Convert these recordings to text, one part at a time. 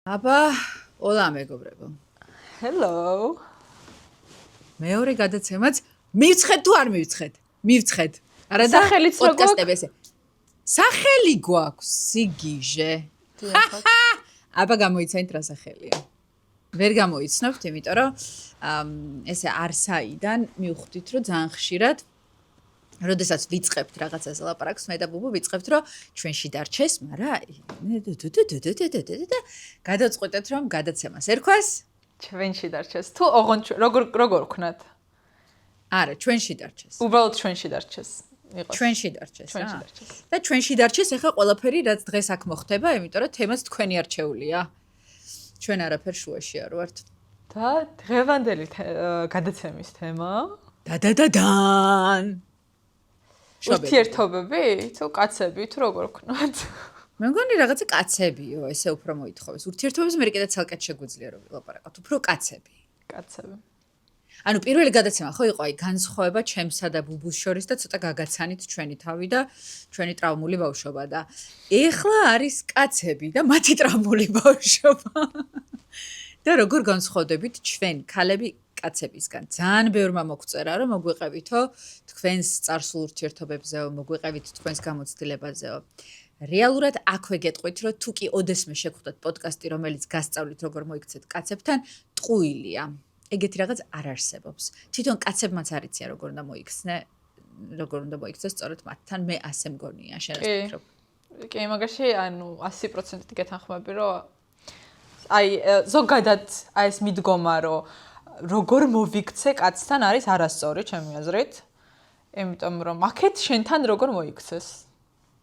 აბა, ოლა მეგობრებო. Hello. მეორე გადაცემაც მივცხეთ თუ არ მივცხეთ? მივცხეთ. არა და სახელიც რა პოდკასტებს. სახელი გვაქვს, სიგიჟე. აბა გამოიცანით რა სახელია. ვერ გამოიცნობთ, იმიტომ რომ ესე არსაიდან მივხვდით, რომ ძალიან ხშირად როდესაც ვიწყებთ რაღაცას ლაპარაკს, მე და ბუბუ ვიწყებთ, რომ ჩვენში დარჩეს, მაგრამ გადავწყვეტეთ, რომ გადაცემას ერქვას ჩვენში დარჩეს. თუ ოღონდ როგორ ვქნათ? არა, ჩვენში დარჩეს. უბრალოდ ჩვენში დარჩეს. იყოს. ჩვენში დარჩეს. ჩვენში დარჩეს. და ჩვენში დარჩეს ახლა ყველაფერი, რაც დღეს აქ მოხდება, იმიტომ რომ თემაც თქვენი არჩეულია. ჩვენ არაფერ შუაში არ ვართ. და დღევანდელი გადაცემის თემა დადადადან. ურთიერთობები თუ კაცები თუ როგორ ვქნათ? მე მგონი რაღაცა კაცებიო, ესე უფრო მოითხოვეს. ურთიერთობებს მე კიდე ცალკე შეგვიძლია რომ ვილაპარაკოთ, უფრო კაცები. კაცები. ანუ პირველი გადაცემა ხო იყო აი განსხვავება ჩემსა და ბუბუს შორის და ცოტა გაგაცანით ჩვენი თავი და ჩვენი ტრავმული ბავშვობა და ეხლა არის კაცები და მათი ტრავმული ბავშვობა. და როგორ განსხვავდებით ჩვენ ქალები კაცებისგან. ძალიან ბევრმა მოგწერა რომ მოგვიყევითო თქვენს წარსულ ურთიერთობებზეო, მოგვიყევით თქვენს გამოცდილებაზეო. რეალურად აქვე გეტყვით რომ თუ კი ოდესმე შეგხვდათ პოდკასტი რომელიც გასწავლით როგორ მოიქცეთ კაცებთან, ტყუილია. ეგეთი რაღაც არ არსებობს. თვითონ კაცებმაც არ იციან როგორ უნდა მოიქცეს სწორედ მათთან, მე ასე მგონია, შენ რა ვფიქრობ? კი, მაგაში ანუ 100% გეთანხმები რომ აი ზოგადად აი ეს მიდგომა რომ როგორ მოვიქცე კაცთან არის არასწორი ჩემი აზრით. იმიტომ რომ აქეთ შენთან როგორ მოიქცეს?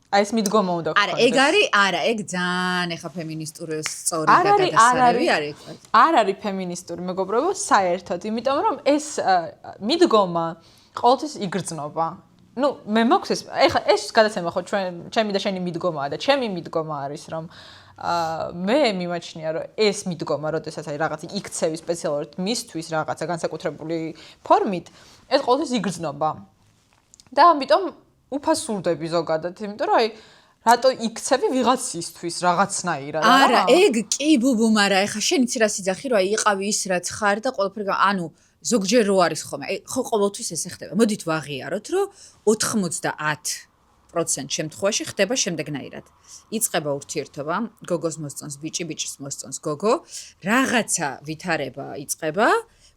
აი ეს მიდგომა უნდა გქონდეს. არა, ეგ არის, არა, ეგ ძალიან ეხა ფემინისტური სწორი და გადასარევი არის. არ არის ფემინისტური მეგობრებო, საერთოდ, იმიტომ რომ ეს მიდგომა ყოველთვის იგრძნობა. ნუ მე მაქვს ეხა ეს გადაცემა ხო ჩემი და შენი მიდგომაა და ჩემი მიდგომა არის რომ მე მიმაჩნია რომ ეს მიდგომა, როდესაც აი რაღაც იქცევი სპეციალურად მისთვის რაღაცა განსაკუთრებული ფორმით, ეს ყოველთვის იგრძნობა. და ამიტომ უფასურდები ზოგადად, იმიტომ რომ აი რატო იქცევი ვიღაცისთვის რაღაცნაირად. არა, ეგ კი ბუბუ, მაგრამ ეხა შენ იცი რა სიძახი რომ აი იყავი ის რაც ხარ და ყველაფერი ანუ ზოგჯერ რო არის ხოლმე. ხო ყოველთვის ესე ხდება. მოდით ვაღიაროთ რომ 90% შემთხვევაში ხდება შემდეგნაირად. იწყება ურთიერთობა, გოგოს მოსწონს ბიჭი, ბიჭის მოსწონს გოგო, რაღაცა ვითარება იწყება,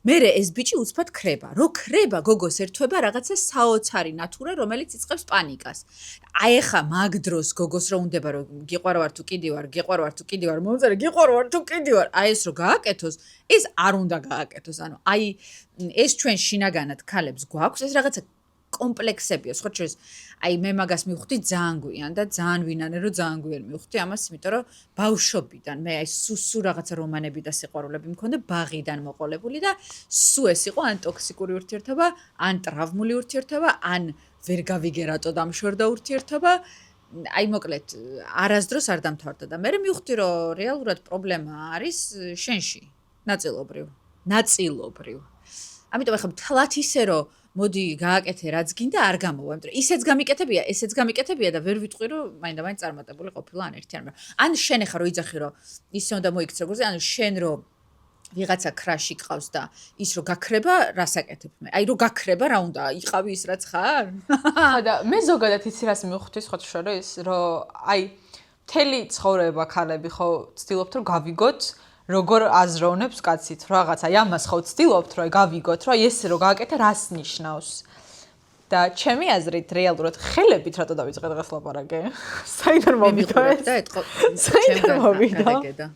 მერე ეს ბიჭი უცბად ქრება. რო ქრება, გოგოს ერთვება რაღაცა საოცარი ნათურა, რომელიც იწყებს პანიკას. აი ახლა მაგ დროს გოგოს რო უნდება რომ გიყვარვარ თუ კიდი ვარ, გიყვარვარ თუ კიდი ვარ, მომწერე გიყვარვარ თუ კიდი ვარ. აი ეს რო გააკეთოს, ეს არ უნდა გააკეთოს. ანუ აი ეს ჩვენ შინაგანად ქალებს გვაქვს, ეს რაღაცა კომპლექსებია, სხვა შორის აი მე მაგას მივხვდი ძალიან გვიან და ძალიან ვინანე რომ ძალიან გვიან მივხვდი ამას, იმიტომ რომ ბავშვობიდან მე აი სუ რაღაცა რომანები და სიყვარულები მქონდა ბაღიდან მოყოლებული და სუ ეს იყო ან ტოქსიკური ურთიერთობა, ან ტრავმული ურთიერთობა, ან ვერ გავიგე რატო დამშორდა ურთიერთობა. აი მოკლედ არასდროს არ დამთავრდა და მე მივხვდი რომ რეალურად პრობლემა არის შენში, ნაწილობრივ. ამიტომ ახლა თლათ ისე რომ მოდი გააკეთე რაც გინდა არ გამოვა, იმიტომ რომ ისეც გამიკეთებია, ესეც გამიკეთებია და ვერ ვიტყვი რომ მაინდა-მაინც წარმატებული ყოფილა ან ერთი ან ან შენ ახლა რო იძახი რომ ისე უნდა მოიქცე როგორზე, ანუ შენ რო ვიღაცა ქრაში ყავს და ის რო გაქრება, რას აკეთებ მე? აი რო გაქრება რა უნდა? იყავი ის რაც ხარ? და მე ზოგადად იცი რას მივხვდი სხვა შორის, რომ აი მთელი ცხოვრება ქალები ხო ცდილობთ რომ გავიგოთ როგორ აზროვნებს კაცით რაღაც აი ამას ხო ვცდილობთ რომ გავიგოთ რომ ეს რო გააკეთე რას ნიშნავს და ჩემი აზრით რეალურად ხელებით რატო დავიწყე დღეს ლაპარაკი საიდან მოვიდა საიდან მოვიდა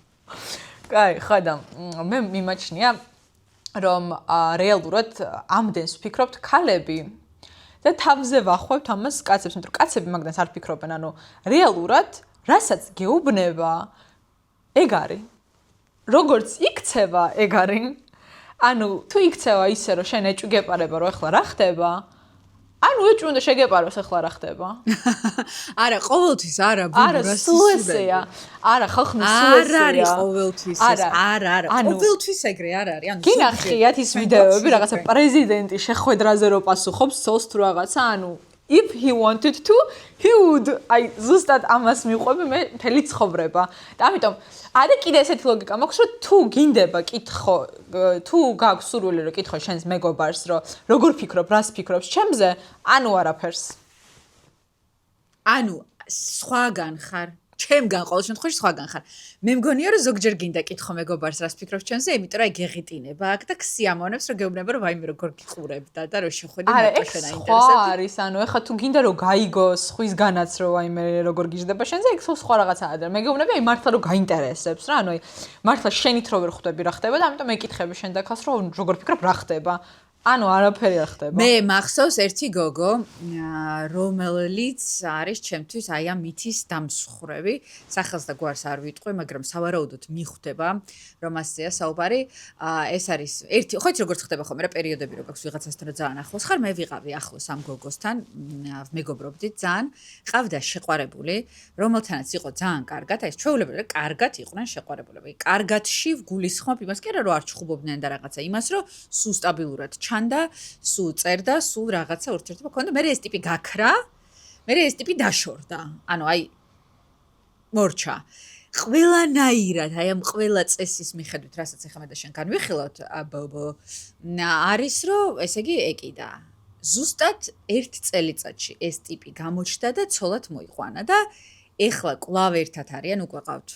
კაი ხოდა მე მიმაჩნია რომ რეალურად ამდენს ვფიქრობთ ქალები და თავზე ვახვევთ ამას კაცებს იმიტომ რომ კაცები მაგდანს არ ფიქრობენ ანუ რეალურად რასაც გეუბნება ეგ არის როგორც იქცევა ეგ არის. ანუ თუ იქცევა ისე რომ შენ ეჭვი გეპარება რომ ეხლა რა ხდება? ანუ ეჭვი უნდა შეგეპაროს ეხლა რა ხდება? არა, ყოველთვის არა, ბუბურას. არა, სულესეა. არა, ხალხი სულესეა. არ არის ყოველთვის ეს. არა. ყოველთვის ეგრე არ არის. ანუ გინახიათ ის ვიდეოები რაღაცა პრეზიდენტი შეხვედრაზე რო პასუხობს, ცოლს თუ რაღაცა, ანუ if he wanted to he would აი ზუსტად ამას მიყვები მე მთელი ცხოვრება და ამიტომ არის კიდე ესეთი ლოგიკა მაქვს რომ თუ გინდება კითხო თუ გაქვს სურვილი რომ კითხო შენს მეგობარს რომ როგორ ფიქრობ რას ფიქრობს ჩემზე ანუ არაფერს ანუ სხვაგან ხარ ჩემგან ყოველ შემთხვევაში სხვაგან ხარ მე მგონია რომ ზოგჯერ გინდა კითხო მეგობარს რას ფიქრობს ჩემზე იმიტომ რომ აი გეღიტინება აქ და ქსიამოვნებს რომ გეუბნება რომ ვაიმე როგორ გიყურებდა და რომ შეხვედი მარტო შენ აინტერესებდი არის ანუ ეხლა თუ გინდა რომ გაიგოს სხვისგანაც რომ ვაიმე როგორ გიждდება შენზე ეგ სხვა რაღაცაა და მე გეუბნები აი მართლა რომ გაინტერესებს რა ანუ აი მართლა შენით რო ვერ ხვდები რა ხდება და ამიტომ მეკითხები შენ დაქას რომ როგორ ფიქრობ რა ხდება ანუ არაფერი არ ხდება. მე მახსოვს ერთი გოგო, რომელიც არის ჩემთვის აი ამ მითის დამსხვრევი, სახელს და გვარს არ ვიტყვი, მაგრამ სავარაუდოდ მიხვდება, რომ ასეა საუბარი. ეს არის ერთი, ხო იცი როგორ ხდება ხოლმე რა პერიოდები რო გაქვს ვიღაცასთან ძალიან ახლოს ხარ, მე ვიყავი ახლოს ამ გოგოსთან, მეგობრობდით ძალიან, ყავდა შეყვარებული, რომელთანაც იყო ძალიან კარგად, აი ეს ჩვეულებრივი რა კარგად იყვნენ შეყვარებულები. კარგადში ვგულისხმობ იმას კი არა რომ არ ჩხუბობდნენ და რაღაცა, იმას რომ სულ სტაბილურად ჩანდა, სულ წერდა, სულ რაღაცა ურთიერთობა ქონდა. მე ეს ტიპი გაქრა, მე ეს ტიპი დაშორდა. ანუ აი მორჩა. ყველანაირად, აი ამ ყველა წესის მიხედვით, რასაც ახლა მე და შენ განვიხილავთ, არის რომ ესე იგი ეკიდა. ზუსტად ერთ წელიწადში ეს ტიპი გამოჩნდა და ცოლად მოიყვანა და ეხლა კვლავ ერთად არიან უკვე ყავთ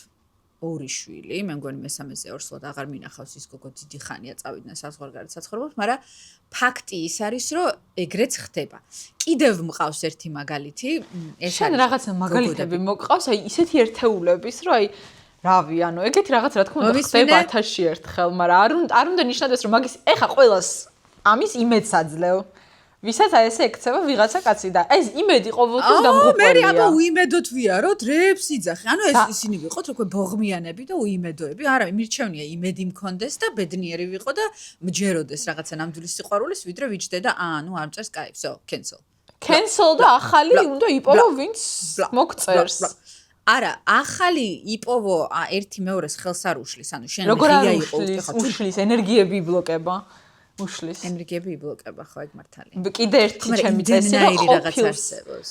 ორი შვილი, მე მგონი მესამეზე ორსულად აღარ მინახავს ის გოგო დიდი ხანია წავიდნენ საზღვარგარეთ საცხოვრებლად, მაგრამ ფაქტი ის არის, რომ ეგრეც ხდება. კიდევ მყავს ერთი მაგალითი, ეს შენ რაღაცა მაგალითები მოგყავს, აი ისეთი ერთეულების, რომ აი რავი, ანუ ეგეთი რაღაც რა თქმა უნდა ხდება 1000-ში ერთხელ, მაგრამ არ უნდა ნიშნავდეს, რომ მაგის ეხა ყოველას ამის იმედს აძლევ. ვისაც აი ესე ექცევა ვიღაცა კაცი და ეს იმედი ყოველთვის დამღუპველია. მე აბა უიმედოთ ვიარო, დრეებს იძახი. ანუ ეს ისინი ვიყოთ უკვე ბოღმიანები და უიმედოები. არა, მირჩევნია იმედი მქონდეს და ბედნიერი ვიყო და მჯეროდეს რაღაცა ნამდვილი სიყვარულის, ვიდრე ვიჯდე და ანუ არ მწერს კაი, всё, cancel. Cancel და ახალი უნდა იპოვო ვინც მოგწერს. არა, ახალი იპოვო ერთი მეორეს ხელს არ უშლის, ანუ შენ როგორ არ უშლის ენერგიები იბლოკება. უშლის ენერგიები იბლოკება ხო ეგ მართალია. კიდე ერთი ჩემი წესი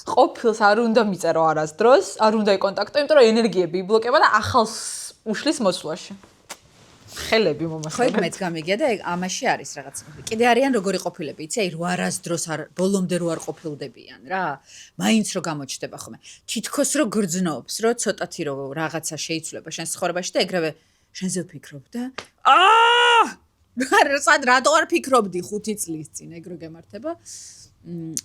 ყოფილს არ უნდა მიწერო არასდროს, არ უნდა იკონტაქტო, იმიტომ რომ ენერგიები იბლოკება და ახალს უშლის მოსვლაში. ხელები მომასწრებს. ხო ეგ მეც გამიგია და ეგ ამაში არის რაღაც. კიდე არიან როგორი ყოფილები, იცი, აი რო არასდროს არ ბოლომდე რო არ ყოფილდებიან რა. მაინც რო გამოჩნდება ხოლმე. თითქოს რო გრძნობს, რო ცოტათი რო რაღაცა შეიცვლება შენ ცხოვრებაში და ეგრევე შენზე ვფიქრობ და სად რატო არ ფიქრობდი 5 წლის წინ ეგრო გემართება?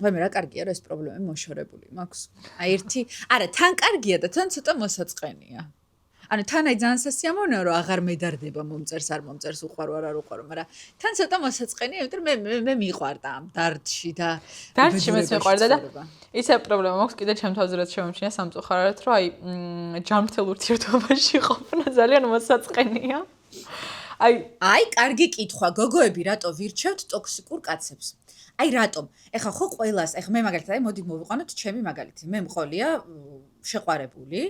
ვაიმე რა კარგია რომ ეს პრობლემები მოშორებული მაქვს. აი ერთი, არა, თან კარგია და თან ცოტა მოსაწყენია. ანუ თან აი ძალიან სასიამოვნოა რომ აღარ მედარდება მომწერს არ მომწერს უყვარო არ უყვარო, მაგრამ თან ცოტა მოსაწყენია, იმიტომ რომ მე მიყვარდა ამ დარდში და დარდში მეც მიყვარდა და ისე პრობლემა მაქვს კიდე ჩემ თავზე რაც შემომჩნია სამწუხაროდ რომ აი ჯანმრთელ ურთიერთობაში ყოფნა ძალიან მოსაწყენია. აი, კარგი კითხვა, გოგოები რატო ვირჩევთ ტოქსიკურ კაცებს? აი, რატომ? ეხლა ხო ყველას, ეხლა მე მაგალითად, აი მოდი მოვიყვანოთ ჩემი მაგალითი. მე მყოლია შეყვარებული,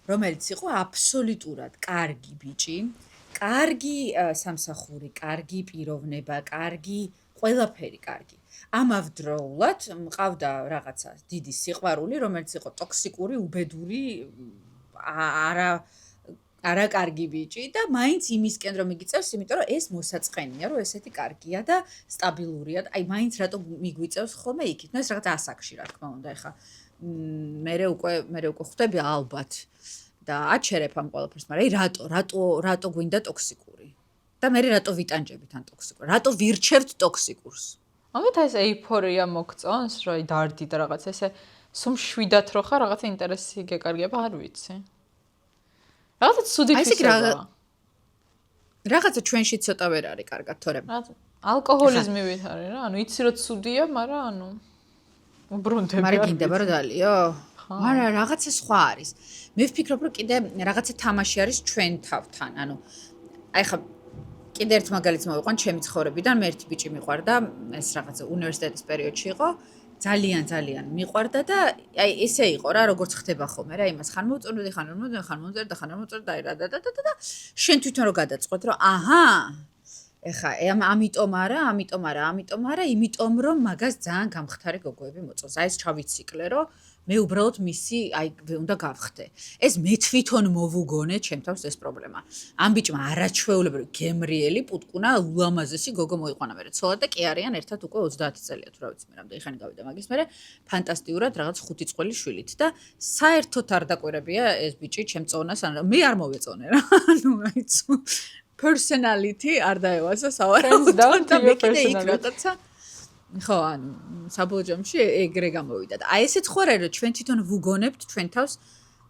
რომელიც იყო აბსოლუტურად კარგი ბიჭი, კარგი სამსახური, კარგი პიროვნება, კარგი, ყველაფერი კარგი. ამავდროულად მყავდა რაღაცა დიდი სიყვარული, რომელიც იყო ტოქსიკური, უბედური, არა კარგი ბიჭი და მაინც იმისკენ რომ მიგიწევს, იმიტომ რომ ეს მოსაწყენია, რომ ესეთი კარგია და სტაბილურია. აი, მაინც რატო მიგვიწევს ხოლმე იქით? ნუ ეს რაღაც ასაკში, რა თქმა უნდა, ეხა მე უკვე ხვდები ალბათ და აჩერებ ამ ყველაფერს, მაგრამ აი რატო გვინდა ტოქსიკური? და მე რატო ვიტანჯებით ან ტოქსიკურს? რატო ვირჩევთ ტოქსიკურს? ამათ ეს ეიფორია მოგწონს, რომ აი დარდი და რაღაც ესე სულ შვიდათ რო ხარ, რაღაცა ინტერესი გეკარგება, არ ვიცი. რაღაცა ცუდი თვისება. რაღაცა ჩვენში ცოტა ვერ არის კარგად, თორემ. ალკოჰოლიზმი ვით არის რა, ანუ იცი რომ ცუდია, მაგრამ ანუ უბრუნდები. მაგრამ გინდება რომ დალიო? არა, რაღაცა სხვა არის. მე ვფიქრობ რომ კიდე რაღაცა თამაში არის ჩვენ თავთან, ანუ აი ხა კიდე ერთ მაგალითს მოვიყვან ჩემი ცხოვრებიდან, მე ერთი ბიჭი მიყვარდა, ეს რაღაცა უნივერსიტეტის პერიოდში იყო. ძალიან მიყვარდა და აი ესე იყო რა როგორც ხდება ხოლმე რა იმას ხან მოუწონდი ხან არ მომწონდი და შენ თვითონ რო გადაწყვეტ რომ აჰა ეხა ამიტომ არა, იმიტომ რომ მაგას ძალიან გამხდარი გოგოები მოწონს. აი ეს ჩავიციკლე, რომ მე უბრალოდ მისი აი უნდა გავხდე. ეს მე თვითონ მოვუგონე ჩემ თავს ეს პრობლემა. ამ ბიჭმა არაჩვეულებრივი გემრიელი პუტკუნა ულამაზესი გოგო მოიყვანა მერე. ცოლად და კი არიან ერთად უკვე 30 წელია თუ რა ვიცი მე რამდენი ხანი გავიდა მაგის მერე ფანტასტიკურად რაღაც 5 წყვილი შვილით და საერთოდ არ დაკვირებია ეს ბიჭი ჩემ წონას ან მე არ მოვეწონე რა. ანუ აიცო personality არ დაევასა სავარაუდოდ და მე კიდე იქ რაღაცა ხო, ანუ საბოლოო ჯამში ეგრე გამოვიდა და აი ესეც ხო არა რომ ჩვენ თვითონ ვუგონებთ ჩვენ თავს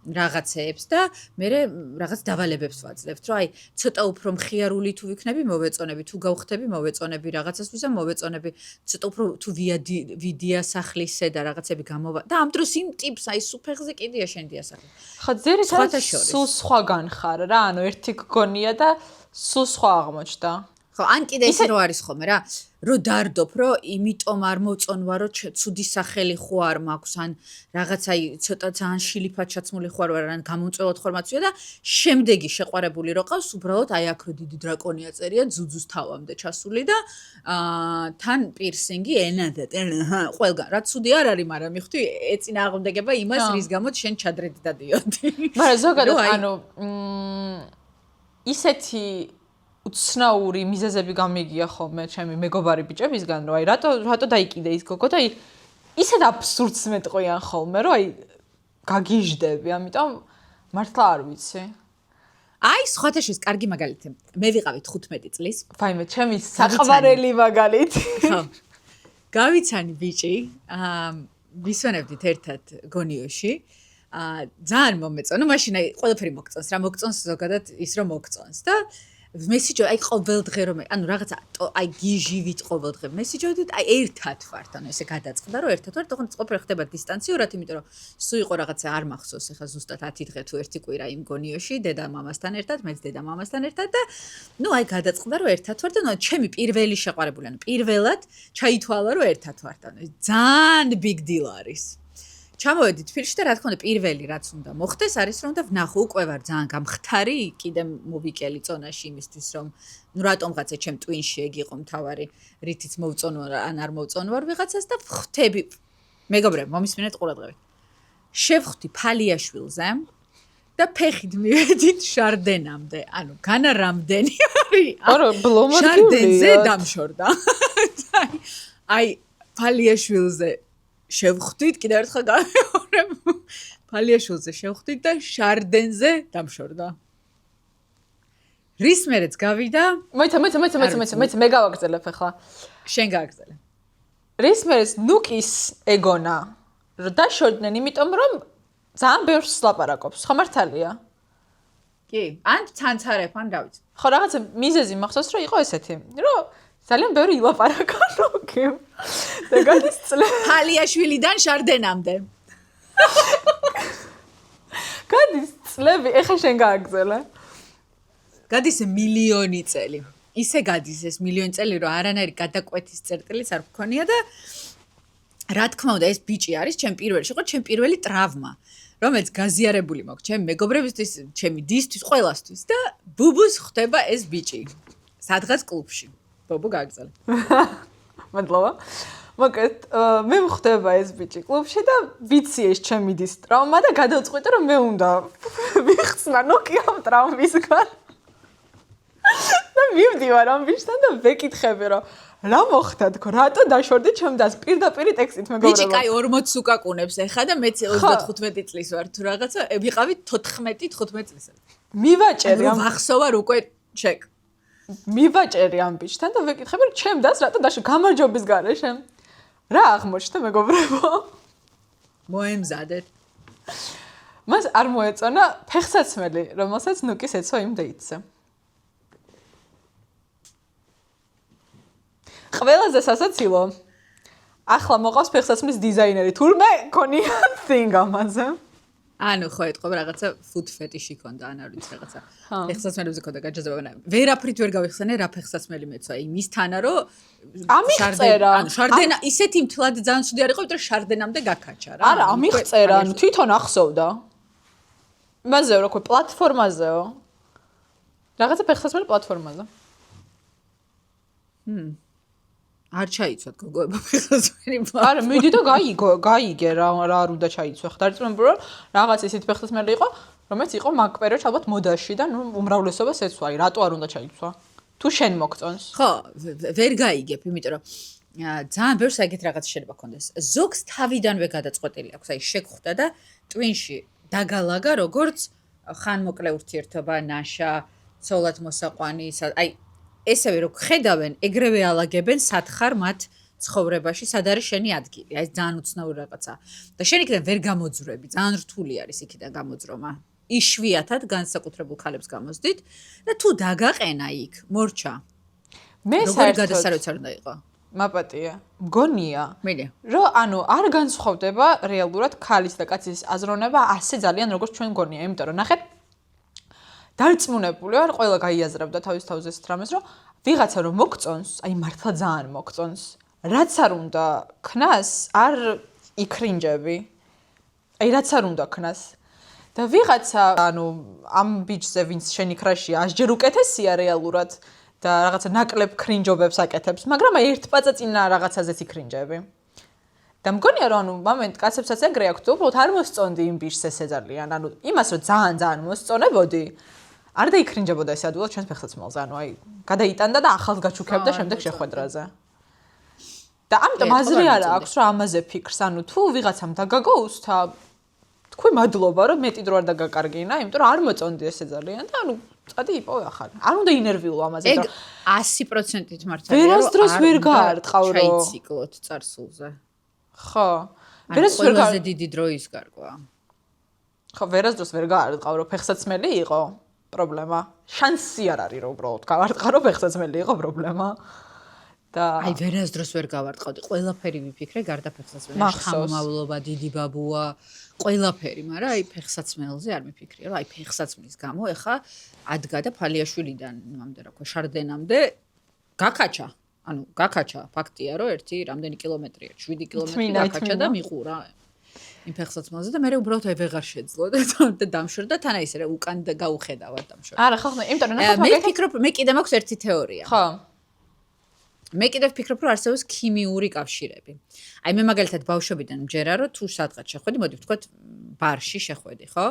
რაღაცეებს და მე რაღაც დავალებებს ვაძლევთ, რომ აი ცოტა უფრო მხიარული თუ ვიქნები, მოვეწონები, თუ გავხდები, მოვეწონები, რაღაცას ვიზა, მოვეწონები, ცოტა უფრო თუ ვიდია სახლისე და რაღაცები გამოვა და ამ დროს იმ ტიპს აი სუფეხზე კიდია შენ დიასახლი. ხო, ძირითადად სულ სხვაგან ხარ რა, ანუ ერთი გგონია და სულ სხვა აღმოჩნდა. ხო, ან კიდე ისე რო არის ხოლმე რა, რო დარდობ, რომ იმიტომ არ მოწონვა, რომ ცუდი სახელი ხო არ მაქვს, ან რაღაც აი ცოტა ძალიან შილიფად ჩაცმული ხო არ ვარ, ან გამომწველად ხარ მაცვია და შემდეგი შეყვარებული რო ყავს, უბრალოდ აი აქ რო დიდი დრაკონია წერია ძუძუს თავამდე ჩასული და თან პირსინგი ენა და ყველგან. რა ცუდი არ არის, მაგრამ მიხვდი ეწინააღმდეგება იმას, რის გამოც შენ ჩადრედი დადიოდი. მაგრამ ზოგადად ანუ ისეთი უცნაური მიზეზები გამიგია ხოლმე ჩემი მეგობარი ბიჭებისგან, რომ აი რატო დაიკიდე ის გოგო და ისეთ აბსურდს მეტყვიან ხოლმე, რომ აი გაგიჟდები, ამიტომ მართლა არ ვიცი. აი, სხვათა შორის კარგი მაგალითი. მე ვიყავი 15 წლის. ვაიმე, ჩემი საყვარელი მაგალითი. ხო. გავიცანი ბიჭი, ვისვენებდით ერთად გონიოში. ძალიან მომეწონა, მაშინ აი ყველაფერი მოგწონს, რა მოგწონს ზოგადად ის რომ მოგწონს და მესიჯო აი ყოველდღე რომ ანუ რაღაცა აი გიჟივით ყოველდღე მესიჯოდით აი ერთად ვართ ანუ ესე გადაწყდა რომ ერთად ვართ თქო ყოფილი ხდება დისტანციურად იმიტომ რომ სულ იყო რაღაცა არ მახსოვს ეხა ზუსტად 10 დღე თუ ერთი კვირა იმ გონიოში დედა მამასთან ერთად მეც დედა მამასთან ერთად და ნუ აი გადაწყდა რომ ერთად ვართ და ჩემი პირველი შეყვარებული ანუ პირველად ჩაითვალა რომ ერთად ვართ ანუ ძალიან big deal არის ჩამოვედით ფილში და რა თქმა უნდა პირველი რაც უნდა მოხდეს არის რომ და ვნახო უკვე ვარ ძალიან გამხთარი კიდე მოვიკელი წონაში იმისთვის რომ ნუ რატომღაცა ჩემ ტვინში ეგ იყო მთავარი რითიც მოვწონვარ ან არ მოვწონვარ ვიღაცას და ხვდები მეგობრებო მომისმინეთ ყურადღებით შევხვდი ფალიაშვილზე და ფეხით მივედით შარდენამდე ანუ განა რამდენი არის არა ბლომატკიულია შარდენზე დამშორდა აი ფალიაშვილზე შევხვდით, კიდევ ერთხელ გავიმეორებ. ფალიაშვილზე შევხვდით და შარდენზე დამშორდა. რის მერეც გავიდა? მოიცა, მე გავაგზელებ ახლა. შენ გააგზელე. რის მერეც ნუკის ეგონა, რომ დაშორდნენ, იმიტომ რომ ძალიან ბევრს ლაპარაკობს. ხო მართალია? კი, ან ცანცარებ, ან რა ვიცი. ხო, რაღაცა მიზეზი მახსოვს, რომ იყო ესეთი, რომ ძალიან ბევრი ილაპარაკა ნუკი. და გადის წლები ფალიაშვილიდან შარდენამდე. გადის წლები, ეხა შენ გააგზელე. გადის მილიონი წელი. ისე გადის ეს მილიონი წელი, რომ არანაირი გადაკვეთის წერტილიც არ მქონია და რა თქმა უნდა, ეს ბიჭი არის ჩემ პირველი, იყო ჩემ პირველი ტრავმა, რომელიც გაზიარებული მაქვს ჩემ მეგობრებისთვის, ჩემი დისთვის, ყველასთვის და ბუბუს ხდება ეს ბიჭი. სადღაც კლუბში. ბუბუ გააგზელე. მადლობა. მოკლედ, მე მხდება ეს ბიჭი კლუბში და ვიცი ეს ჩემი დის ტრავმა და გადავწყვიტე რომ მე უნდა ვიხსნა ნოკი ამ ტრავმისგან. და მივდივარ ამ ბიჭთან და ვეკითხები რომ რა მოხდა თქო, რატო დაშორდი ჩემ დას პირდაპირ ტექსტით მეგობრებო. ბიჭი კაი 40 უკაკუნებს ეხა და მეც 35 წლის ვარ თუ რაღაცა ვიყავი 14-15 წლის. მივაჭერი ამ ვახსოვარ უკვე ჩეკ. მივაჭერი ამ ბიჭთან და ვეკითხები რომ ჩემ დას რატო დაშორდი გამარჯობის გარეშე. რა აღმოჩნდა მეგობრებო? მოემზადეთ. მას არ მოეწონა ფეხსაცმელი, რომელსაც ნუკის ეცვა იმ დეიტზე. ყველაზე სასაცილო. ახლა მოყავს ფეხსაცმლის დიზაინერი. თურმე ქონია thing ამაზე. ანუ ხო ეთყობა რაღაცა food fetish-ი ქონდა, ან არ ვიცი რაღაცა. ფეხსაცმელებზე ქონდა გაჯაზება. ვერაფრით ვერ გავიხსენე რა ფეხსაცმელი მეცვა. იმისთანა რომ ამიღწერა. ანუ შარდენა ისეთი მთლად ძალიან ცუდი არ იყო, იმიტომ რომ შარდენამდე გაკაჩა რა. არა, ამიღწერა, ანუ თვითონ ახსოვდა. იმაზეო, რა ქვია, პლატფორმაზეო. რაღაცა ფეხსაცმელი პლატფორმაზე. არ ჩაიცვათ გოგოებმა ფეხსაცმელი. არა, მიდი და გაიგე რა არ უნდა ჩაიცვა. ხდარწმუნებული რომ რაღაც ისეთ ფეხსაცმელი იყო, რომელიც იყო მაგ პერიოდში ალბათ მოდაში და ნუ უმრავლესობას ეცვა. აი, რატო არ უნდა ჩაიცვა? თუ შენ მოგწონს. ხო, ვერ გაიგებ, იმიტომ რომ ძალიან ბევრს ეგეთ რაღაც შეიძლება ქონდეს. ზოგს თავიდანვე გადაწყვეტილი აქვს, აი შეგხვდა და ტვინში დაგალაგა როგორც ხანმოკლე ურთიერთობა, ნაშა, ცოლად მოსაყვანი, აი ესევე რო ხედავენ, ეგრევე ალაგებენ სათხარ მათ ცხოვრებაში, სად არის შენი ადგილი. აი ძალიან უცნაური რაღაცა. და შენ იქიდან ვერ გამოძვრები, ძალიან რთული არის იქიდან გამოძრომა. იშვიათად განსაკუთრებულ ქალებს გამოსდით და თუ დაგაყენა იქ, მორჩა. მე საერთოდ გადასარევიც არ უნდა იყო. მაპატია. მგონია, მიდე. რომ ანუ არ განსხვავდება რეალურად ქალის და კაცის აზროვნება ასე ძალიან როგორც ჩვენ მგონია, იმიტომ რომ ნახეთ დარწმუნებული ვარ, ყველა გაიაზრებდა თავის თავზე ეს რამეს, რომ ვიღაცა რომ მოგწონს, აი მართლა ძალიან მოგწონს, რაც არ უნდა ქნას, არ იქრინჯები. აი რაც არ უნდა ქნას. და ვიღაცა, ანუ ამ ბიჭზე, ვინც შენი ქრაშია, ასჯერ უკეთესია რეალურად და რაღაცა ნაკლებ ქრინჯობებს აკეთებს, მაგრამ აი ერთ პაწაწინა რაღაცაზეც იქრინჯები. და მგონია რომ ანუ მომენტ კაცებსაც ეგრე აქვთ, უბრალოდ არ მოსწონდი იმ ბიჭს ესე ძალიან, ანუ იმას რომ ძალიან მოსწონებოდი, არ დაიქრინჯებოდა ეს ადვილად ჩვენს ფეხსაცმელზე, ანუ აი გადაიტანდა და ახალს გაჩუქებდა შემდეგ შეხვედრაზე. და ამიტომ აზრი არ აქვს რომ ამაზე ფიქრს, ანუ თუ ვიღაცამ დაგაგო უსთა თქვი მადლობა რომ მეტი დრო არ დაგაკარგინა, იმიტომ რომ არ მოწონდი ესე ძალიან და ანუ წადი იპოვე ახალი. არ უნდა ინერვიულო ამაზე ეგ და 100%-ით მართალია ვერასდროს ვერ გაარტყავ რომ ჩაიციკლოთ წარსულზე. ხო. ვერასდროს ვერ ყველაზე დიდი დრო ის გარკვევა. ხო, ვერასდროს ვერ გაარტყავ რომ ფეხსაცმელი იყო პრობლემა. შანსი არ არის რომ უბრალოდ გავარტყა რომ ფეხსაცმელი იყო პრობლემა. და აი ვერასდროს ვერ გავარტყავდი. ყველაფერი ვიფიქრე გარდა ფეხსაცმელის. ხამომავლობა, დიდი ბაბუა, ყველაფერი, მაგრამ აი ფეხსაცმელზე არ მიფიქრია, რომ აი ფეხსაცმლის გამო ეხა ადგა და ფალიაშვილიდან იმამდე რა ქვია, შარდენამდე გაკაჩა. ანუ გაკაჩა, ფაქტია, რომ ერთი რამდენი კილომეტრია, 7 კილომეტრი გაკაჩა და მიყურა იმ ფეხსაცმელზე და მე უბრალოდ ვეღარ შეძლო და დამშორდა თან აი ესე რა უკან და გაუხედავად დამშორდა. არა, ხო, იმიტომ რომ ნახეთ მე ვფიქრობ, მე კიდე მაქვს ერთი თეორია. ხო. მე კიდევ ვფიქრობ, რომ არსებობს ქიმიური კავშირები. აი მე მაგალითად ბავშვობიდან მჯერა, რომ თუ სადღაც შეხვედი, მოდი ვთქვათ, ბარში შეხვედი, ხო?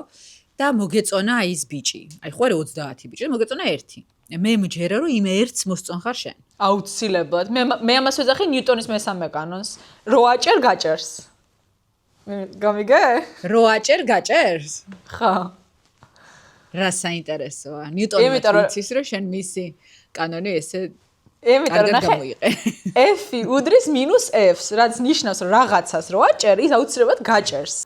და მოგეწონა აი ეს ბიჭი. აი ხო არა 30 ბიჭი, მოგეწონა ერთი. მე მჯერა, რომ იმ ერთს მოსწონხარ შენ. აუცილებლად. მე ამას ვეძახი ნიუტონის მესამე კანონს. რო აჭერ გაჭერს. გამიგე? რო აჭერ გაჭერს? ხო. რა საინტერესოა. ნიუტონი იცის, რომ შენ მისი კანონი ესე იმიტომ რომ ნახე F-ი უდრის -F-ს, რაც ნიშნავს რომ რაღაცას რო აჭერ, ის აუცილებლად გაჭერს.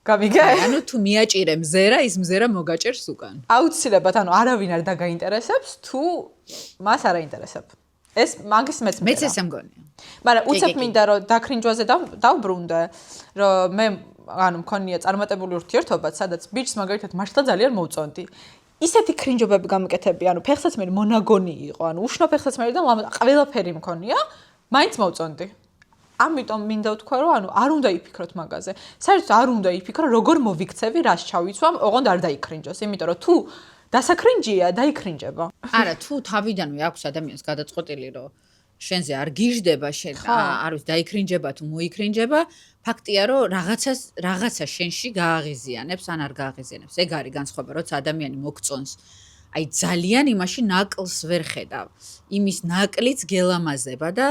გამიგე? ანუ თუ მიაჭირე მზერა, ის მზერა მოგაჭერს უკან. აუცილებლად, ანუ არავინ არ დაგაინტერესებს, თუ მას არ აინტერესებს. ეს მაგის მეც ესე მგონია. მაგრამ უცებ მინდა რომ დაქრინჯვაზე დავბრუნდე, რომ მე ანუ მქონია წარმატებული ურთიერთობაც, სადაც ბიჭს მაგალითად მართლა ძალიან მოვწონდი. ისეთი ქრინჯობები გამიკეთები, ანუ ფეხსაცმელი მონაგონი იყო, ანუ უშნო ფეხსაცმელი და ყველაფერი მქონია, მაინც მოვწონდი. ამიტომ მინდა ვთქვა, რომ ანუ არ უნდა იფიქროთ მაგაზე. საერთოდ არ უნდა იფიქრო, როგორ მოვიქცევი, რას ჩავიცვამ, ოღონდ არ დაიქრინჯოს, იმიტომ რომ თუ დასაქრინჯია, დაიქრინჯება. არა, თუ თავიდანვე აქვს ადამიანს გადაწყვეტილი, რომ შენზე არ გიждდება, შენ არ ვიცი, დაიქრინჯება თუ მოიქრინჯება, ფაქტია, რომ რაღაცა შენში გააღიზიანებს, ან არ გააღიზიანებს. ეგ არის განსხვავება, როცა ადამიანი მოგწონს. აი ძალიან იმაში ნაკლს ვერ ხედავ. იმის ნაკლიც გელამაზება და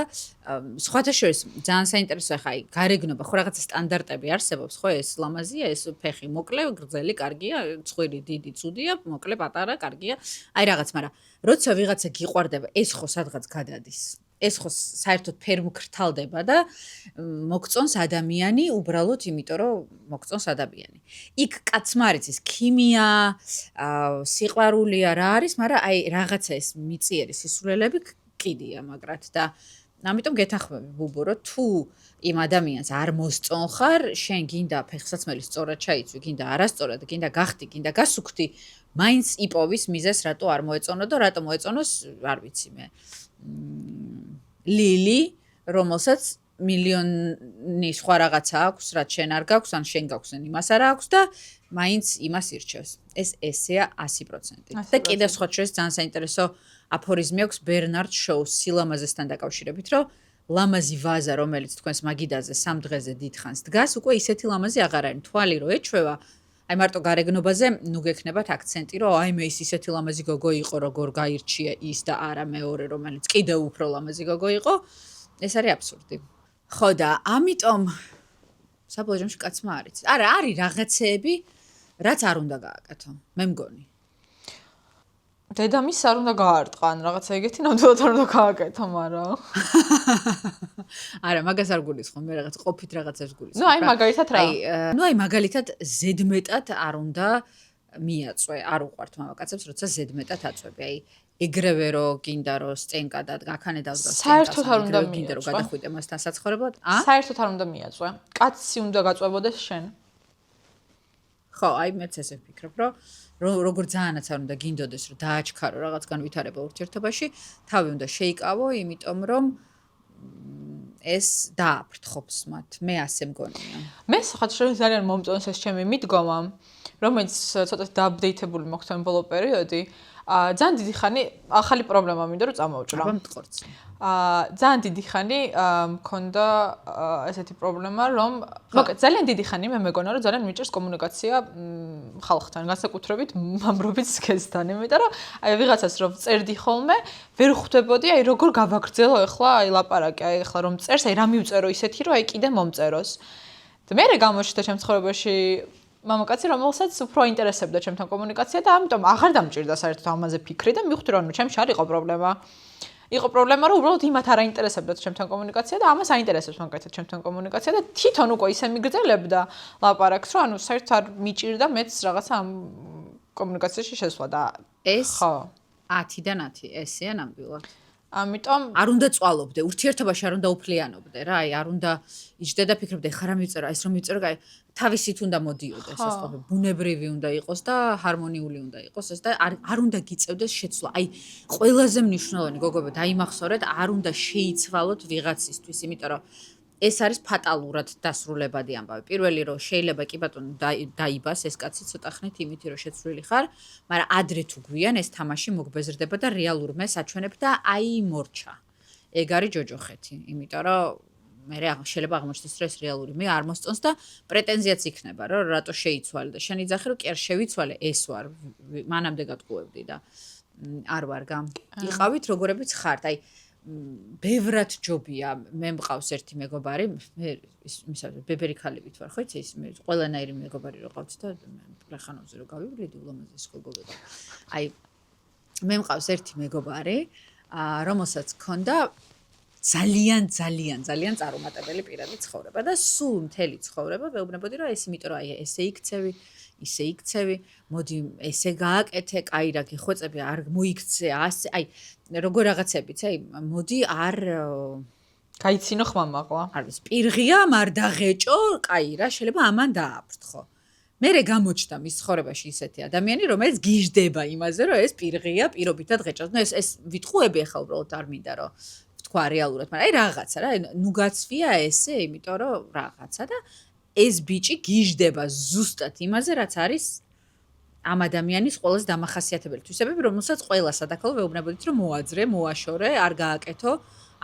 სხვათა შორის ძალიან საინტერესოა ხა აი გარეგნობა, ხო რაღაცა სტანდარტები არსებობს, ხო ეს ლამაზია, ეს ფეხი მოკლე, გრძელი, კარგია, ცხვირი დიდი, ცუდია, მოკლე, პატარა, კარგია. აი რაღაც, მაგრამ როცა ვიღაცა გიყვარდება, ეს ხო სადღაც გადადის. ეს ხო საერთოდ ფერმკრთალდება და მოგწონს ადამიანი უბრალოდ იმიტომ რომ მოგწონს ადამიანი. იქ კაცმა არის ის ქიმია, სიყვარულია რა არის, მაგრამ აი რაღაცა ეს მიწიერი სისულელები კიდია მაგრად და ამიტომ გეთანხმები ბუბო რომ თუ იმ ადამიანს არ მოსწონხარ, შენ გინდა ფეხსაცმელი სწორად ჩაიცვი, გინდა არასწორად, გინდა გახტი, გინდა გასუქთი, მაინც იპოვის მიზეს რატო არ მოეწონო და რატო მოეწონოს, არ ვიცი მე. ლილი, რომელსაც მილიონი სხვა რაღაცა აქვს, რაც შენ არ გაქვს, ან შენ გაქვს, ან იმას არ აქვს და მაინც იმას ირჩევს. ეს ესეა 100%. და კიდევ სხვა შეს ძალიან საინტერესო აფორიზმი აქვს ბერნარდ შოუს სილამაზესთან დაკავშირებით, რომ ლამაზი ვაზა, რომელიც თქვენს მაგიდაზე 3 დღეზე დიდხანს დგას, უკვე ისეთი ლამაზი აღარ არის. თვალი რო ეჩვევა, აი მარტო გარეგნობაზე ნუ გექნებათ აქცენტი, რომ აი მე ის ისეთი ლამაზი გოგო იყო, როგორ გაირჩია ის და არა მეორე, რომელიც კიდევ უფრო ლამაზი გოგო იყო, ეს არის აბსურდი. ხო და ამიტომ საბოლოო ჯამში კაცმა არ იცის. არა, არის რაღაცეები, რაც არ უნდა გააკეთო. მე მგონი. დედამისს არ უნდა გაარტყან, რაღაცა ეგეთი ნამდვილად არ უნდა გააკეთო, მაგრამ არა, მაგას არ გულისხმობ, მე რაღაც ყოფით რაღაცებს გულისხმობ. ნუ აი მაგალითად რა? ნუ აი მაგალითად ზედმეტად არ უნდა მიაწვე, არ უყვართ მამაკაცებს, როცა ზედმეტად აწვევი. აი ეგრევე რომ გინდა რომ სტენკა და გაქანე დავსდას საერთოდ არ უნდა გინდა რომ გადახვიდე მასთან საცხოვრებლად? საერთოდ არ უნდა მიაწვე. კაცი უნდა გაწვევოდეს შენ. ხო, აი მეც ესე ვფიქრობ, რომ როგორ ძალიანაც არ უნდა გინდოდეს, რომ დააჩქარო რაღაც განვითარება ურთიერთობაში, თავი უნდა შეიკავო, იმიტომ რომ ეს დააფრთხობს მათ. მე ასე მგონია. მე საერთოდ ძალიან მომწონს ეს ჩემი მიდგომა, რომელიც ცოტა დააპდეითებული მოხდა ბოლო პერიოდი. ძალიან დიდი ხანი ახალი პრობლემა მინდა რომ წამოვჭრა. აბა მტყორცი. ძალიან დიდი ხანი მქონდა ესეთი პრობლემა, რომ მოკლედ ძალიან დიდი ხანი მე მეგონა რომ ძალიან მიჭირს კომუნიკაცია ხალხთან, განსაკუთრებით მამრობით სქესთან, იმიტომ რომ აი ვიღაცას რომ წერდი ხოლმე, ვერ ხვდებოდი აი როგორ გავაგრძელო ახლა აი ლაპარაკი, აი ახლა რომ წერს, აი რა მივწერო ისეთი რომ აი კიდე მომწეროს. და მე გამოჩნდა ჩემ ცხოვრებაში მამაკაცი, რომელსაც უფრო აინტერესებდა ჩემთან კომუნიკაცია და ამიტომ აღარ დამჭირდა საერთოდ ამაზე ფიქრი და მივხვდი რომ ჩემში არ იყო პრობლემა. იყო პრობლემა, რომ უბრალოდ იმათ არ აინტერესებდათ ჩემთან კომუნიკაცია და ამას აინტერესებს მაგალითად ჩემთან კომუნიკაცია და თვითონ უკვე ისე მიგრძელებდა ლაპარაკს, რომ ანუ საერთოდ არ მიჭირდა მეც რაღაცა ამ კომუნიკაციაში შესვლა და ეს ხო 10-დან 10 ესეა ნამდვილად. ამიტომ არ უნდა წვალობდე, ურთიერთობაში არ უნდა უფლიანობდე რა, აი არ უნდა იჯდე და ფიქრობდე, ხარა მივწერა, ეს რომ მივწერო, აი თავისით უნდა მოდიოდეს ეს ყოველ ბუნებრივი უნდა იყოს და ჰარმონიული უნდა იყოს ეს და არ უნდა გიწევდეს შეცვლა. აი ყველაზე მნიშვნელოვანი გოგოებო, დაიმახსოვრეთ, არ უნდა შეიცვალოთ ვიღაცისთვის, იმიტომ რომ ეს არის ფატალურად დასრულებადი ამბავი. პირველი რომ შეიძლება კი ბატონო დაიბას ეს კაცი ცოტა ხნით იმითი რომ შეცვლილი ხარ, მაგრამ ადრე თუ გვიან ეს თამაში მოგბეზრდება და რეალურმე საჩვენებ და აი მორჩა. ეგ არის ჯოჯოხეთი, იმიტომ რომ მე შეიძლება აღმოჩნდეს რომ ეს რეალური მე არ მოსწონს და პრეტენზიაც იქნება რომ რატო შეიცვალე და შენ იძახი რომ კი არ შევიცვალე, ეს ვარ, მანამდე გატყუებდი და არ ვარ გამ. იყავით როგორებიც ხართ, აი ბევრად ჯობია, მე მყავს ერთი მეგობარი, მე მისავე ბებერი ქალებით ვარ, ხო იცი, მე ყველანაირი მეგობარი რო ყავთ და რახანოზე რო გავივლიდი ულამაზეს გოგოები. აი მე მყავს ერთი მეგობარი, რომელსაც ჰქონდა ძალიან წარუმატებელი პირადი ცხოვრება და სულ მთელი ცხოვრება ვეუბნებოდი რომ ეს იმიტომ რომ აი ესე იქცევი, ისე იქცევი, მოდი ესე გააკეთე, კაი რა გიხვეწები, არ მოიქცე, ასე, აი როგორ რაღაცებიც, აი მოდი არ გაიცინო ხმამაღლა. არ ვიცი, პირღია, მარ დაღეჭო, კაი რა, შეიძლება ამან დააფრთხო. მერე გამოჩნდა მის ცხოვრებაში ისეთი ადამიანი, რომელიც გიждდება იმაზე, რომ ეს პირღია, პირობითად ღეჭავს. ნუ ეს ვიტყუები ახლა უბრალოდ არ მინდა რომ თქვა რეალურად, მაგრამ აი რაღაცა რა, ნუ გაცვია ესე, იმიტომ რომ რაღაცა და ეს ბიჭი გიждდება ზუსტად იმაზე, რაც არის ამ ადამიანის ყველაზე დამახასიათებელი თვისებები, რომელსაც ყველა სადაქალო ვეუბნებოდით, რომ მოაძრე, მოაშორე, არ გააკეთო,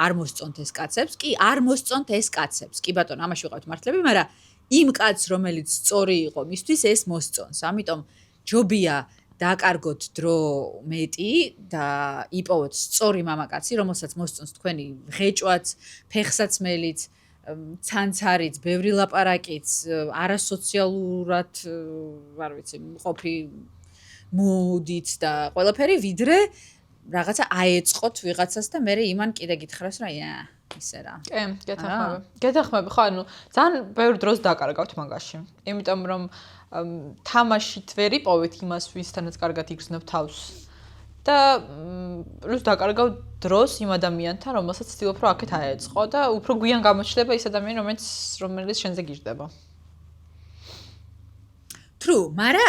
არ მოსწონთ ეს კაცებს, კი, არ მოსწონთ ეს კაცებს. კი ბატონო, ამაში ვიყავით მართლები, მაგრამ იმ კაცს, რომელიც სწორი იყო, მისთვის ეს მოსწონს. ამიტომ ჯობია დააკარგოთ დრო მეტი და იპოვოთ სწორი მამაკაცი, რომელსაც მოსწონს თქვენი ღეჭვაც, ფეხსაცმელიც, ცანცარიც, ბევრი ლაპარაკიც, არასოციალურად, არ ვიცი, ყოფი მოდით და ყველაფერი, ვიდრე რაღაცა აეწყოთ ვიღაცას და მე იმან კიდე გითხრას, რომ ისე რა. კი, გეთანხმები. გეთანხმები, ხო, ანუ ძალიან ბევრ დროს დაკარგავთ მაგაში. იმიტომ რომ თამაშით ვერ იპოვეთ იმას, ვისთანაც კარგად იგრძნობ თავს. და პლუს დაკარგავ დროს იმ ადამიანთან, რომელსაც ცდილობ რომ აქეთ აეწყო და უფრო გვიან გამოჩნდება ის ადამიანი, რომელიც შენზე გიждდება. True, მაგრამ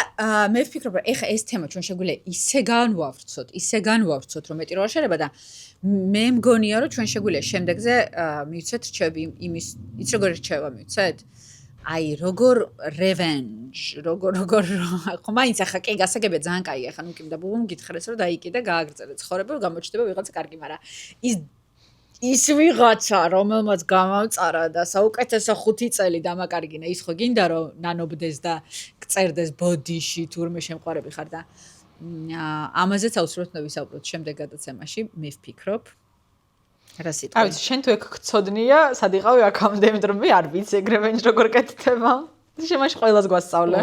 მე ვფიქრობ, რომ ეხა ეს თემა ჩვენ შეგვიძლია ისე განვავრცოთ, რომ მეტი რა შეიძლება და მე მგონია, რომ ჩვენ შეგვიძლია შემდეგზე მივცეთ რჩევები იმის, იც როგორ რჩევა მივცეთ? აი, როგორ revenge, როგორ ხო მაინც ახლა კი გასაგებია ძალიან კაი, ახლა ნუ კი და ბუბუმ გითხრეს, რომ დაიკიდე, გააგრძელე ცხოვრება, გამოჩნდება ვიღაცა კარგი, მაგრამ ის ვიღაცა, რომელმაც გამავწარა და საუკეთესო 5 წელი დამაკარგინა, ის ხო გინდა რომ ნანობდეს და გწერდეს ბოდიში თურმე შემყარები ხარ და ამაზეც აუცილებლად უნდა ვისაუბროთ შემდეგ გადაცემაში, მე ვფიქრობ. რა სიტყვა? აი, შენ თუ ეგ გწოდნია, სად იყავი აქამდე, იმიტომ რომ მე არ ვიცი ეგ revenge როგორ კეთდება. შემაში ყველას გვასწავლე.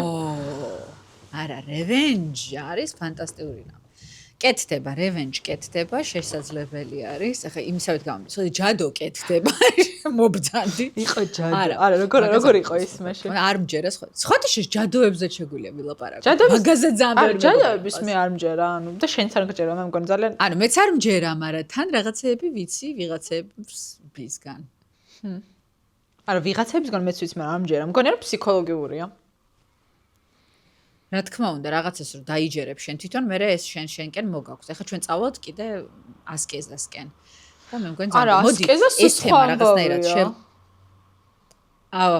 არა, revenge არის ფანტასტიკური რამ. კეთდება, revenge კეთდება, შესაძლებელი არის. ახლა იმისავით გამომდის, რომ ჯადო კეთდება, მობძანდი. იყო ჯადო. არა, როგორ იყო ის მაშინ? არ მჯერას ხო. სხვათა ჯადოებზე შეგვიძლია ვილაპარაკო. მაგაზე ძალიან ბევრი. ჯადოების მე არ მჯერა, ანუ და შენც არ გჯერა, მე მგონი ძალიან. ანუ მეც არ მჯერა, მაგრამ თან რაღაცეები ვიცი, ვიღაცებისგან. არა, ვიღაცებისგან მეც ვიცი, მაგრამ არ მჯერა. მგონი რომ ფსიქოლოგიურია. რა თქმა უნდა, რაღაცას რომ დაიჯერებ შენ თვითონ, მე ეს შენკენ მოგაქვს. ახლა ჩვენ წავალთ კიდე ასკეზასკენ. და მე მგონი არა, ასკეზას სხვა რაღაცნაირად აუ,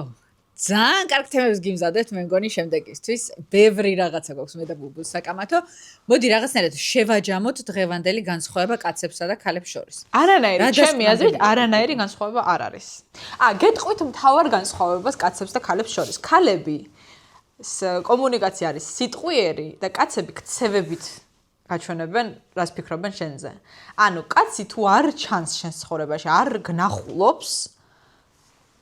ძალიან კარგ თემებს გიმზადეთ, მე მგონი შემდეგისთვის. ბევრი რაღაცა გვაქვს მე და ბუბუს საკამათო. მოდი რაღაცნაირად შევაჯამოთ დღევანდელი განსხვავება კაცებსა და ქალებს შორის. არანაირი, ჩემი აზრით, არანაირი განსხვავება არ არის. გეტყვით მთავარ განსხვავებას კაცებს და ქალებს შორის. ქალები კომუნიკაცია არის სიტყვიერი და კაცები ქცევებით გაჩვენებენ, რას ფიქრობენ შენზე. ანუ კაცი თუ არ ჩანს შენს ცხოვრებაში, არ გნახულობს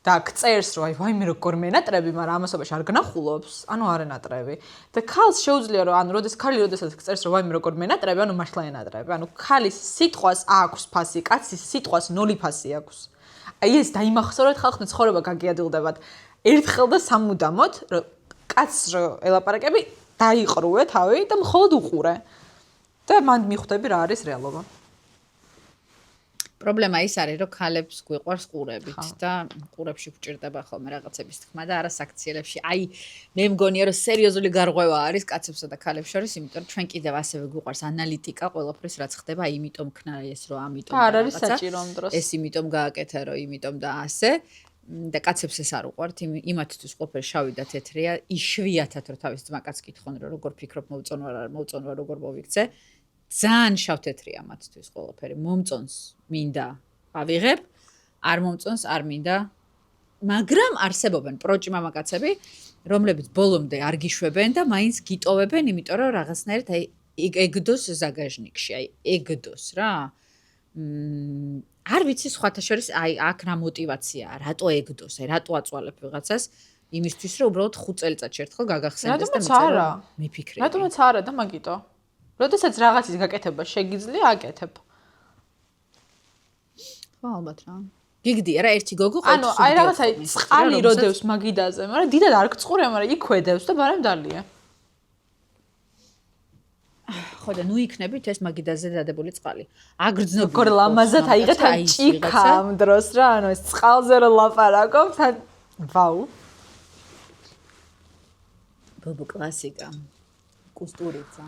და გწერს, რომ აი ვაიმე როგორ მენატრები, მაგრამ ამასობაში არ გნახულობს, ანუ არ ენატრები. და ქალს შეუძლია რომ ანუ როდესაც გწერს, რომ ვაიმე როგორ მენატრები, ანუ მართლა ენატრები. ანუ ქალის სიტყვას აქვს ფასი, კაცის სიტყვას 0 ფასი აქვს. აი ეს დაიმახსოვრეთ ხალხთან ცხოვრება გაგიადვილდებათ. ერთხელ და სამუდამოდ რომ კაცს რო ელაპარაკები, დაიყრუე თავი და მხოლოდ უყურე. და მან მიხვდები რა არის რეალობა. პრობლემა ის არის, რომ ქალებს გვიყვარს ყურებით და ყურებში გვჭირდება ხოლმე რაღაცების თქმა და არა საქციელებში. აი, მე მგონია, რომ სერიოზული გარღვევა არის კაცებსა და ქალებს შორის, იმიტომ რომ ჩვენ კიდევ ასევე გვიყვარს ანალიტიკა ყველაფრის რაც ხდება, აი, იმიტომ ქნა ეს რომ ამიტომ არ არის საჭირო ამ დროს. ეს იმიტომ გააკეთა, რომ იმიტომ და ასე. და კაცებს ეს არ უყვართ, იმათთვის ყოფილი შავი და თეთრია, იშვიათად რომ თავის ძმაკაც კითხონ, რომ როგორ ფიქრობ, მოვწონვა როგორ მოვიქცე. ძალიან შავ-თეთრია მათთვის ყველაფერი. მომწონს მინდა ავიღებ, არ მომწონს არ მინდა. მაგრამ არსებობენ პროჭი მამაკაცები, რომლებიც ბოლომდე არ გიშვებენ და მაინც გიტოვებენ, იმიტომ რომ რაღაცნაირად აი ეგდოს ზაგაჟნიკში, აი ეგდოს რა. არ ვიცი სხვათა შორის აი აქ რა мотиваციაა, რატო ეგდოს, აი რატო აწვალებ ვიღაცას იმისთვის რომ უბრალოდ 5 წელიწადში ერთხელ გაგახსენდეს და მეწერა მიფიქრე. რატომაც არა და მაგიტო. როდესაც რაღაცის გაკეთება შეგიძლია აკეთებ. ხო ალბათ რა. გიგდია რა ერთი გოგო ყოველთვის ანუ აი რაღაცა წყალი როდევს მაგიდაზე, მაგრამ დიდად არ გწყურია, მაგრამ იქ ქვედევს და ბარემ დალია. ხო და ნუ იქნებით ეს მაგიდაზე დადებული წყალი. აგრძნობ. როგორ ლამაზად აიღეთ აი ჭიქა ამ დროს რა, ანუ ეს წყალზე რო ლაპარაკობ, ვაუ. ბუბუ კლასიკა. კუსტურიცა.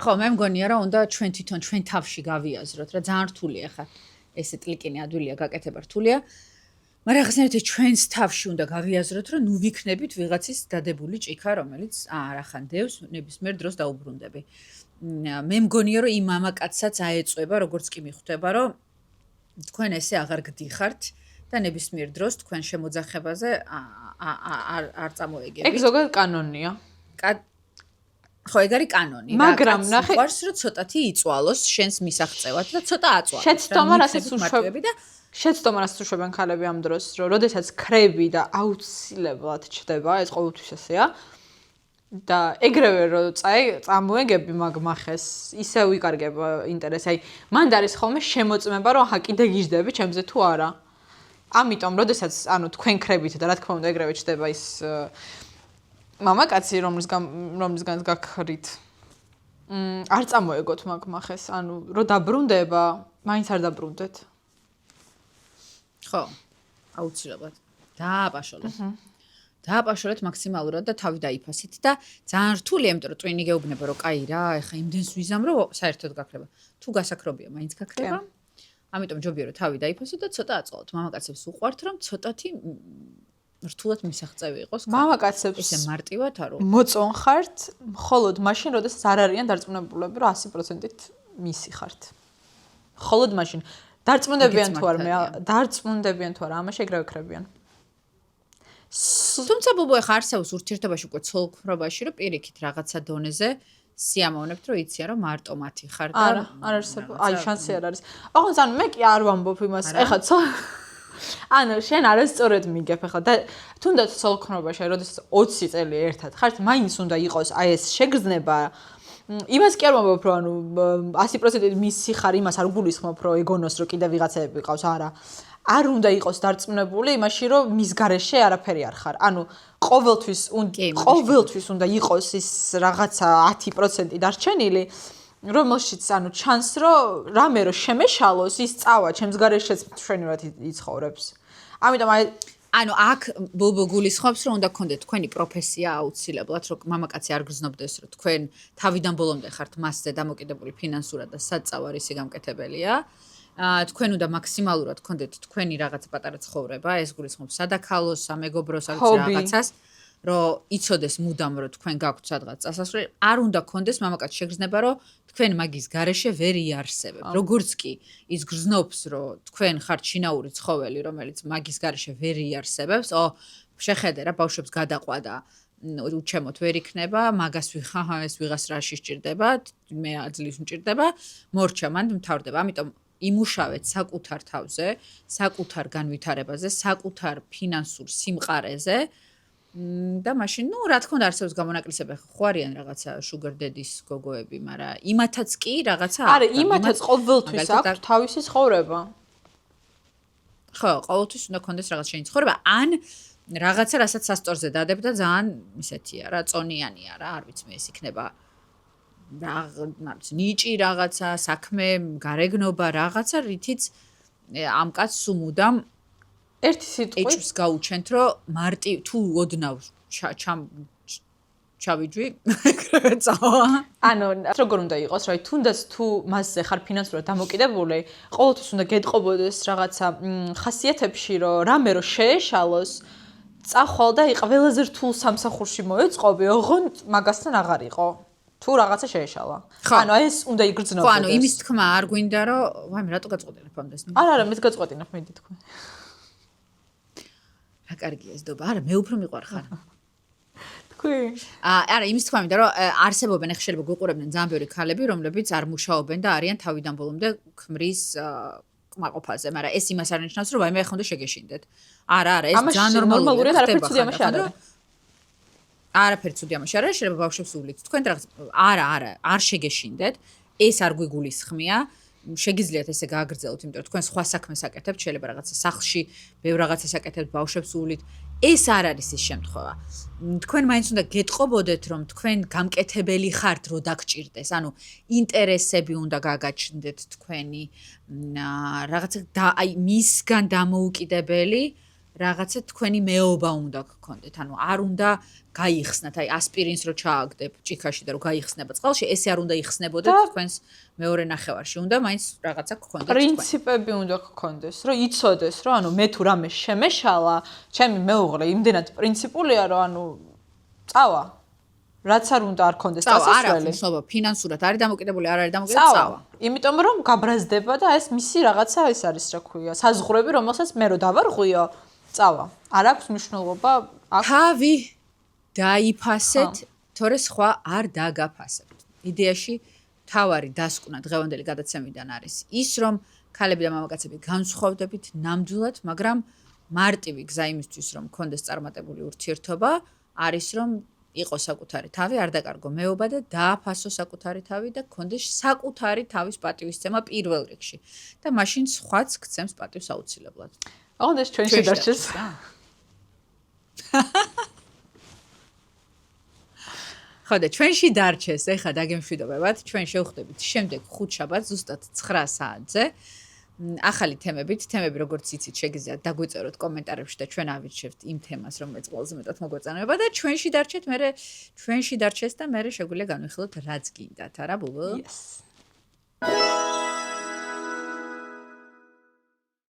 ხო, მე მგონია რომ უნდა ჩვენ თვითონ ჩვენ თავში გავიაზროთ რა, ძალიან რთულია ხა. ესე ტლიკინი ადვილია გაკეთება რთულია. მაგრამ ახსენეთ ჩვენს თავში უნდა გავიაზროთ რომ ნუ ვიქნებით ვიღაცის დადებული ჭიქა, რომელიც არახან დევს ნებისმიერ დროს დაუბრუნდები. მე მგონია რომ იმ მამაკაცსაც აეწובה, როგორც კი მიხვდება, რომ თქვენ ესე აღარ გდიხართ და ნებისმიერ დროს თქვენ შემოძახებაზე არ წამოეგებით. ეგ ზოგადად კანონია. ხო, ეგ არის კანონი. მაგრამ ნახე, ვარს რომ ცოტათი იწვალოს შენს მისაღწევად და ცოტა აწვალოს. შეცდომა რასაც უშვები და შეცდომა რასაც უშვებენ ქალები ამ დროს, რომ როდესაც ქრები და აუცილებლად ჩდება, ეს ყოველთვის ესეა. და ეგრევე რომ წამოეგები მაგმახეს, ისე უიკარგება ინტერესი. აი, მანდ არის ხოლმე შემოწმება, რომ აჰა, კიდე გიждდები ჩემზე თუ არა. ამიტომ, როდესაც ანუ თქვენ ქრებით და რა თქმა უნდა ეგრევე ჩდება ის მამაკაცი, რომლისგანაც გაქრით. არ წამოეგოთ მაგმახეს, ანუ რომ დაბრუნდება, მაინც არ დაბრუნდეთ. ხო, აუცილებლად. დააპაშოლეთ. დააპაშორეთ მაქსიმალურად და თავი დაიფასით და ძალიან რთულია, იმიტომ რომ ტვინი გეუბნება, რომ კაი რა, ეხა იმდენს ვიზამ, რომ საერთოდ გაქრება. თუ გასაქრობია, მაინც გაქრება. ამიტომ ჯობია რომ თავი დაიფასოთ და ცოტა აწვალოთ. მამაკაცებს უყვართ, რომ ცოტათი რთულად მისაღწევი იყოს. მამაკაცებს ესე მარტივად არო. მოწონხართ, მხოლოდ მაშინ, როდესაც არ არიან დარწმუნებულები, რომ 100%-ით მისი ხართ. მხოლოდ მაშინ. დარწმუნდებიან თუ არა, ამაში ეგრევე ქრებიან. თუმცა ბუბუ ეხა არსებობს ურთიერთობაში უკვე ცოლქმრობაში, რომ პირიქით რაღაცა დონეზე სიამოვნებთ, რომ იციან, რომ მარტო მათი ხარ და არა არსებობს. აი შანსი არ არის. ოღონდ ანუ მე კი არ ვამბობ იმას. ეხა ანუ შენ არასწორად მიგებ ეხლა და თუნდაც ცოლქმრობაში, როდესაც 20 წელი ერთად ხართ, მაინც უნდა იყოს აი ეს შეგრძნება. იმას კი არ ვამბობ, რომ ანუ 100%-ით მისი ხარ, იმას არ გულისხმობ, რომ ეგონოს, რომ კიდე ვიღაცები ყავს, არა. არ უნდა იყოს დარწმუნებული იმაში, რომ მის გარეშე არაფერი არ ხარ. ანუ ყოველთვის უნდა იყოს ის რაღაცა 10% დარჩენილი, რომელშიც ანუ ჩანს, რომ რამე რო შემეშალოს, ის წავა ჩემს გარეშეც მშვენივრად იცხოვრებს. ამიტომ აი ანუ აქ ბულბულ გულისხმობს, რომ უნდა გქონდეთ თქვენი პროფესია აუცილებლად, რომ მამაკაცი არ გრძნობდეს, რომ თქვენ თავიდან ბოლომდე ხართ მასზე დამოკიდებული ფინანსურად და საწავარ ისი გამკეთებელია. თქვენ უნდა მაქსიმალურად გქონდეთ თქვენი რაღაც პატარა ცხოვრება, ეს გულისხმობს სადაქალოს, სამეგობროს, არ ვიცი რაღაცას, რომ იცოდეს მუდამ, რომ თქვენ გაქვთ სადღაც წასასვლელი, არ უნდა გქონდეს მამაკაც შეგრძნება, რომ თქვენ მაგის გარეშე ვერ იარსებებთ. როგორც კი ის გრძნობს, რომ თქვენ ხართ შინაური ცხოველი, რომელიც მაგის გარეშე ვერ იარსებებს, შეხედე რა ბავშვებს გადაყვა და უჩემოთ ვერ იქნება, მაგას ეს ვიღას რაში სჭირდება, მე აძლევს მჭირდება, მორჩა მან მთავრდება. ამიტომ იმუშავეთ საკუთარ თავზე, საკუთარ განვითარებაზე, საკუთარ ფინანსურ სიმყარეზე და მაშინ, რა თქმა უნდა, არსებობს გამონაკლისები, ხო არიან რაღაცა sugar daddy-s გოგოები, მაგრამ იმათაც კი რაღაცა არა, იმათაც ყოველთვის აქვს თავისი ცხოვრება. ხო, ყოველთვის უნდა გქონდეს რაღაც შენი ცხოვრება, ან რაღაცა, რასაც სასწორზე დადებ და ძალიან ისეთია რა, წონიანია რა, არ ვიცი მე ეს იქნება ნიჭი რაღაცა, საქმე, გარეგნობა რაღაცა, რითიც ამ კაცს უმუდამ ერთი სიტყვით ეჭვს გაუჩენთ, რომ მარტი თუ ოდნავ ჩავიჯვი, ეგრევე წავა. ანუ როგორ უნდა იყოს, რა, თუნდაც თუ მასზე ხარ ფინანსურად დამოკიდებული, ყოველთვის უნდა გეტყობოდეს რაღაცა ხასიათებში, რომ რამე რო შეეშალოს, წახვალ და ყველაზე რთულ სამსახურში მოეწყობი, ოღონდ მაგასთან აღარ იყო. თუ რაღაცა შეეშალა. ანუ ეს უნდა იგრძნობოდეს. ხო, ანუ იმის თქმა არ გვინდა, რომ ვაიმე, რატო გაწყვეტინებ ამდენს? არა, მეც გაწყვეტინებ, მიდი თქვენ. რა კარგია ეს დობა. არა, მე უფრო მიყვარ ხარ. თქვი? არა, იმის თქმა მინდა, რომ არსებობენ, ახლა შეიძლება გვიყურებდნენ ძალიან ბევრი ქალები, რომლებიც არ მუშაობენ და არიან თავიდან ბოლომდე ქმრის კმაყოფაზე, მაგრამ ეს იმას არ ნიშნავს, რომ ვაიმე, ახლა უნდა შეგეშინდეთ. არა, ეს ძალიან ნორმალურია, არაფერი ცუდი ამაში არ არის. არაფერი ცუდი ამაში არ არის, შეიძლება ბავშვებს უვლით. თქვენ რაღაც არ შეგეშინდეთ, ეს არ გვიგულისხმია. შეგიძლიათ ესე გააგრძელოთ, იმიტომ რომ თქვენ სხვა საქმეს აკეთებთ, შეიძლება რაღაცა სახლში, ბევრ რაღაცას აკეთებთ, ბავშვებს უვლით. ეს არ არის ის შემთხვევა. თქვენ მაინც უნდა გეტყობოდეთ, რომ თქვენ გამკეთებელი ხართ, რომ დაგჭირდეს. ანუ ინტერესები უნდა გაგაჩნდეთ თქვენი, რაღაცა აი მისგან დამოუკიდებელი რაღაცა თქვენი მეობა უნდა გქონდეთ. ანუ არ უნდა გაიხსნათ, აი ასპირინს რო ჩააგდებ ჭიქაში და რო გაიხსნება წყალში, ესე არ უნდა იხსნებოდეთ თქვენს მეორე ნახევარში. უნდა მაინც რაღაცა გქონდეთ. პრინციპები უნდა გქონდეს, რომ იცოდეს, რომ ანუ მე თუ რამე შემეშალა, ჩემი მეუღლე იმდენად პრინციპულია, რომ ანუ წავა. რაც არ უნდა არ გქონდეს წასასვლელი. არა, ფინანსურად არის დამოკიდებული, არ არის დამოკიდებული, წავა. იმიტომ რომ გაბრაზდება და ეს მისი რაღაცა ეს არის, რა ქვია, საზღვრები, რომელსაც მე რო დავარღვიო, წავა. არ აქვს მნიშვნელობა აქ. თავი დაიფასეთ, თორე სხვა არ დაგაფასებთ. იდეაში თავარი დასკვნა დღევანდელი გადაცემიდან არის ის, რომ ქალები და მამაკაცები განსხვავდებით ნამდვილად, მაგრამ მარტივი გზა იმისთვის, რომ გქონდეს წარმატებული ურთიერთობა, არის რომ იყოს საკუთარი თავი, არ დაკარგო მეობა და დააფასო საკუთარი თავი და გქონდეს საკუთარი თავის პატივისცემა პირველ რიგში. და მაშინ სხვაც გცემს პატივს აუცილებლად. ოღონდ ეს ჩვენში დარჩეს. ხო და ჩვენში დარჩეს, ეხლა დაგემშვიდობებათ, ჩვენ შევხვდებით შემდეგ 5 შაბათს, ზუსტად 9 საათზე. ახალი თემები როგორც იცით შეგიძლიათ დაგვიწეროთ კომენტარებში და ჩვენ ავირჩევთ იმ თემას რომელიც ყველაზე მეტად მოგვეწონება და ჩვენში დარჩეთ მე ჩვენში დარჩეს და მე შეგვიძლია განვიხილოთ რაც გინდათ არა ბულო Yes.